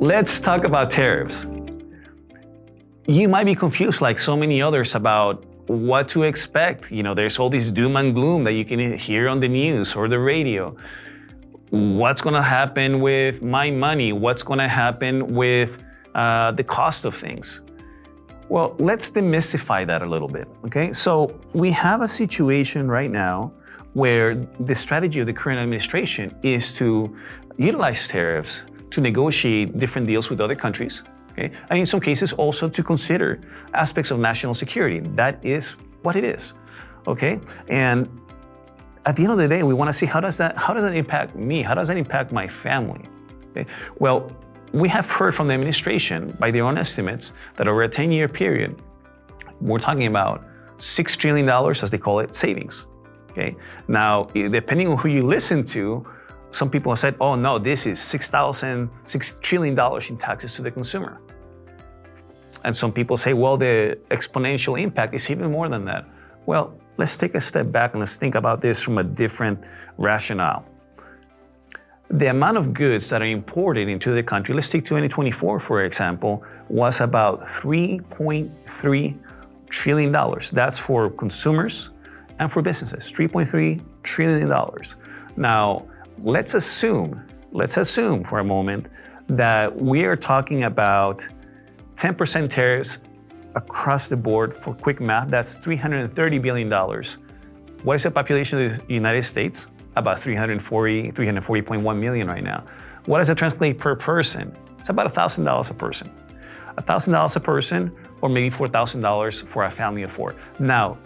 Let's talk about tariffs. You might be confused, like so many others, about what to expect. There's all this doom and gloom that you can hear on the news or the radio. What's going to happen with my money? What's going to happen with the cost of things? Well, let's demystify that a little bit, okay? So we have a situation right now where the strategy of the current administration is to utilize tariffs to negotiate different deals with other countries, okay? And in some cases also to consider aspects of national security. That is what it is, okay? And at the end of the day, we want to see how does that impact me? How does that impact my family? Okay? Well, we have heard from the administration, by their own estimates, that over a 10-year period, we're talking about $6 trillion, as they call it, savings. Okay. Now, depending on who you listen to, some people have said, oh no, this is $6 trillion in taxes to the consumer. And some people say, well, the exponential impact is even more than that. Well, let's take a step back and let's think about this from a different rationale. The amount of goods that are imported into the country, let's take 2024, for example, was about $3.3 trillion. That's for consumers and for businesses, $3.3 trillion. Now, let's assume for a moment that we are talking about 10% tariffs across the board. For quick math, that's $330 billion. What is the population of the United States? About 340.1 million right now. What does it translate per person? It's about $1,000 a person. $1,000 a person, or maybe $4,000 for a family of four. Now,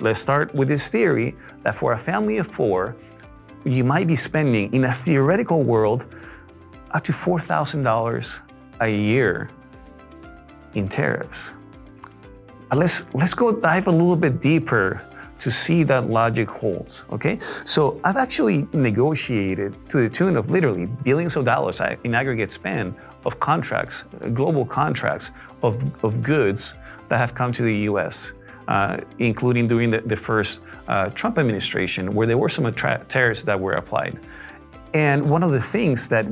let's start with this theory that for a family of four, you might be spending, in a theoretical world, up to $4,000 a year in tariffs. Let's go dive a little bit deeper to see that logic holds, okay? So I've actually negotiated to the tune of literally billions of dollars in aggregate spend of contracts, global contracts of goods that have come to the US, including during the first Trump administration, where there were some tariffs that were applied. And one of the things that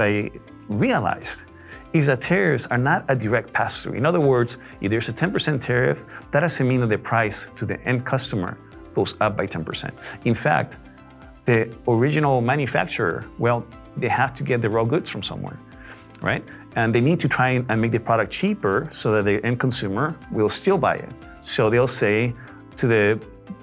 I realized is that tariffs are not a direct pass-through. In other words, if there's a 10% tariff, that doesn't mean that the price to the end customer goes up by 10%. In fact, the original manufacturer, well, they have to get the raw goods from somewhere, right? And they need to try and make the product cheaper so that the end consumer will still buy it. So they'll say to the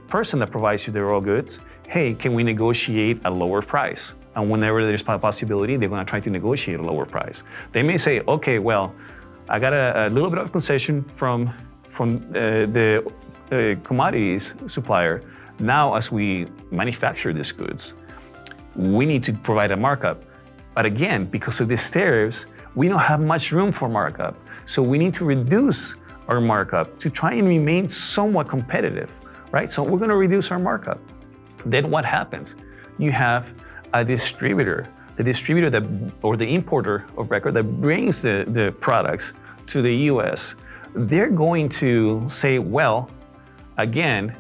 person that provides you the raw goods, hey, can we negotiate a lower price? And whenever there's a possibility, they're going to try to negotiate a lower price. They may say, okay, well, I got a little bit of concession from the commodities supplier. Now, as we manufacture these goods, we need to provide a markup. But again, because of these tariffs, we don't have much room for markup. So we need to reduce our markup to try and remain somewhat competitive, right? So we're going to reduce our markup. Then what happens? You have a distributor, or the importer of record that brings the products to the US. They're going to say, well, again,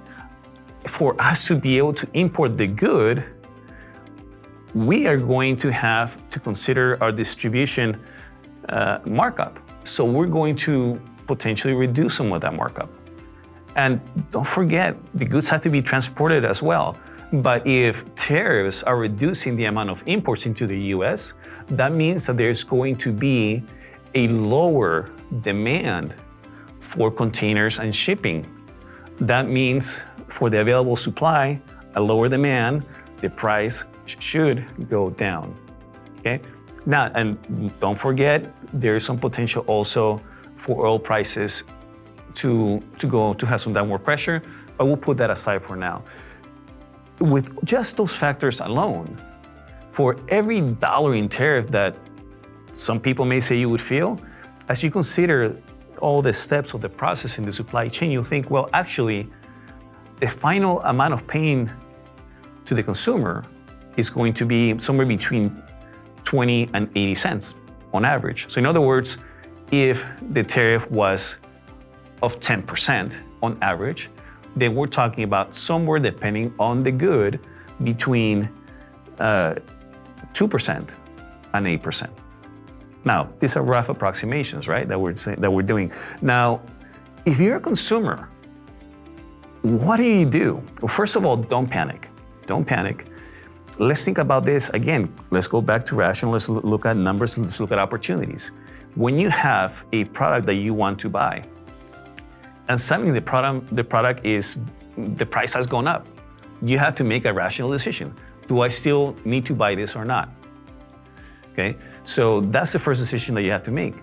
for us to be able to import the good, we are going to have to consider our distribution markup. So we're going to potentially reduce some of that markup. And don't forget, the goods have to be transported as well. But if tariffs are reducing the amount of imports into the US, that means that there's going to be a lower demand for containers and shipping. That means for the available supply, a lower demand, the price should go down, okay? Now, and don't forget, there's some potential also for oil prices to have some downward pressure, but we'll put that aside for now. With just those factors alone, for every dollar in tariff that some people may say you would feel, as you consider all the steps of the process in the supply chain, you'll think, well, actually, the final amount of pain to the consumer is going to be somewhere between 20 and 80 cents on average. So in other words, if the tariff was of 10% on average, then we're talking about somewhere, depending on the good, between 2% and 8%. Now, these are rough approximations, right, that we're doing. Now, if you're a consumer, what do you do? Well, first of all, don't panic. Don't panic. Let's think about this again. Let's go back to rational. Let's look at numbers. Let's look at opportunities. When you have a product that you want to buy, and suddenly the price has gone up, you have to make a rational decision. Do I still need to buy this or not? Okay, so that's the first decision that you have to make.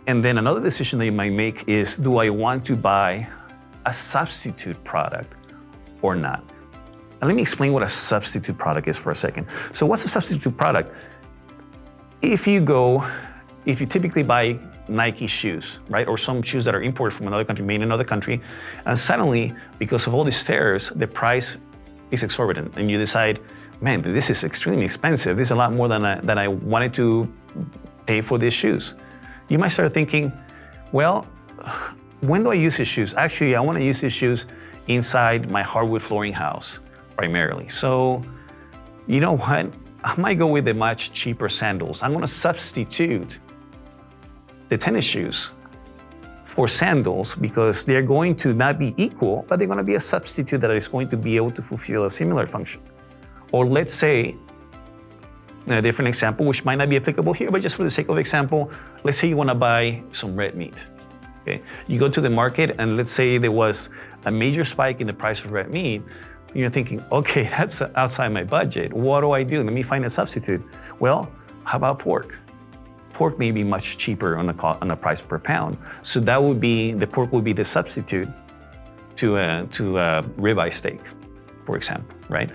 And then another decision that you might make is, do I want to buy a substitute product or not? And let me explain what a substitute product is for a second. So what's a substitute product? If you typically buy Nike shoes, right? Or some shoes that are imported from another country, made in another country, and suddenly, because of all these tariffs, the price is exorbitant, and you decide, man, this is extremely expensive. This is a lot more than I wanted to pay for these shoes. You might start thinking, well, when do I use these shoes? Actually, I want to use these shoes inside my hardwood flooring house, primarily. So, you know what? I might go with the much cheaper sandals. I'm going to substitute the tennis shoes for sandals because they're going to not be equal, but they're going to be a substitute that is going to be able to fulfill a similar function. Or let's say, a different example, which might not be applicable here, but just for the sake of example, let's say you want to buy some red meat. Okay? You go to the market and let's say there was a major spike in the price of red meat. You're thinking, okay, that's outside my budget. What do I do? Let me find a substitute. Well, how about pork? Pork may be much cheaper on a price per pound. So the pork would be the substitute to a ribeye steak, for example, right?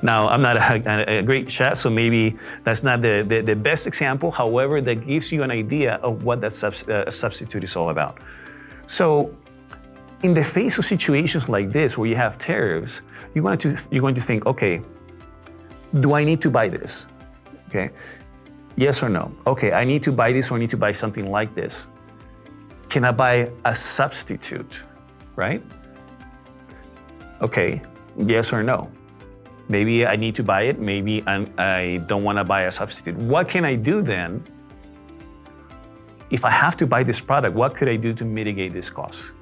Now, I'm not a great chef, so maybe that's not the best example. However, that gives you an idea of what that substitute is all about. So, in the face of situations like this, where you have tariffs, you're going to think, okay, do I need to buy this? Okay, yes or no? Okay, I need to buy this, or I need to buy something like this. Can I buy a substitute, right? Okay, yes or no? Maybe I need to buy it, maybe I don't want to buy a substitute. What can I do then? If I have to buy this product, what could I do to mitigate this cost?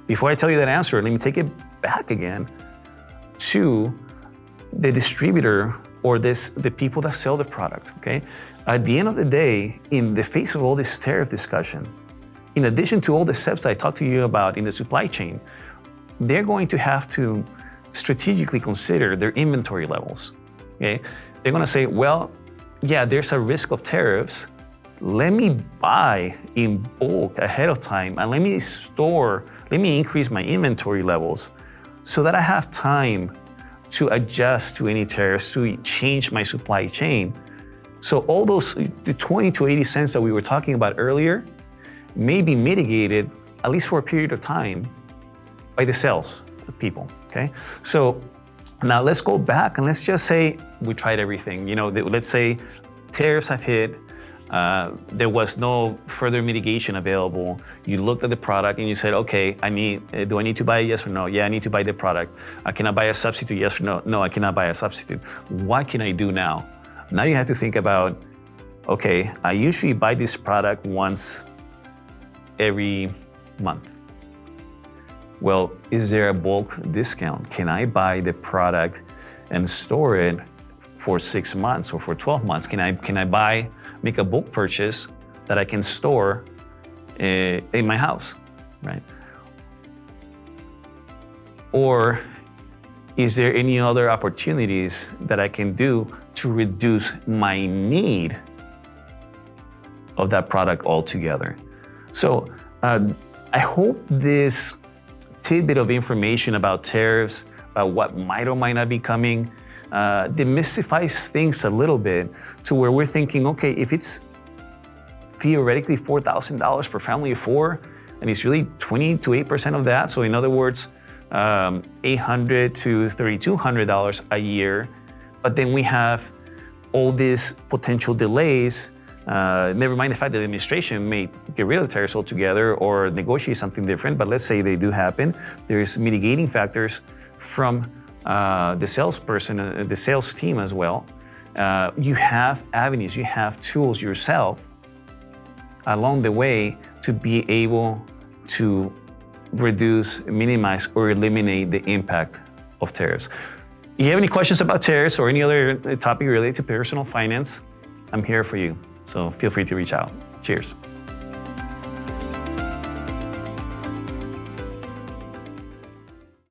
Before I tell you that answer, let me take it back again to the distributor or the people that sell the product, okay? At the end of the day, in the face of all this tariff discussion, in addition to all the steps I talked to you about in the supply chain, they're going to have to strategically consider their inventory levels, okay? They're gonna say, well, yeah, there's a risk of tariffs. Let me buy in bulk ahead of time and let me increase my inventory levels so that I have time to adjust to any tariffs, to change my supply chain. So all those, the 20 to 80 cents that we were talking about earlier may be mitigated, at least for a period of time, by the sales people, okay? So now let's go back and let's just say we tried everything. You know, let's say tariffs have hit, there was no further mitigation available. You looked at the product and you said, okay, do I need to buy it? Yes or no? Yeah, I need to buy the product. Can I buy a substitute? Yes or no? No, I cannot buy a substitute. What can I do now? Now you have to think about, okay, I usually buy this product once every month. Well, is there a bulk discount? Can I buy the product and store it for 6 months or for 12 months? Can I make a bulk purchase that I can store in my house, right? Or is there any other opportunities that I can do to reduce my need of that product altogether? So I hope this tidbit of information about tariffs, about what might or might not be coming, demystifies things a little bit to where we're thinking, okay, if it's theoretically $4,000 per family of four, and it's really 20 to 8% of that, so in other words, $800 to $3,200 a year, but then we have all these potential delays. Never mind the fact that the administration may get rid of the tariffs altogether or negotiate something different, but let's say they do happen. There's mitigating factors from the salesperson, the sales team as well. You have avenues, you have tools yourself along the way to be able to reduce, minimize, or eliminate the impact of tariffs. If you have any questions about tariffs or any other topic related to personal finance, I'm here for you. So feel free to reach out. Cheers.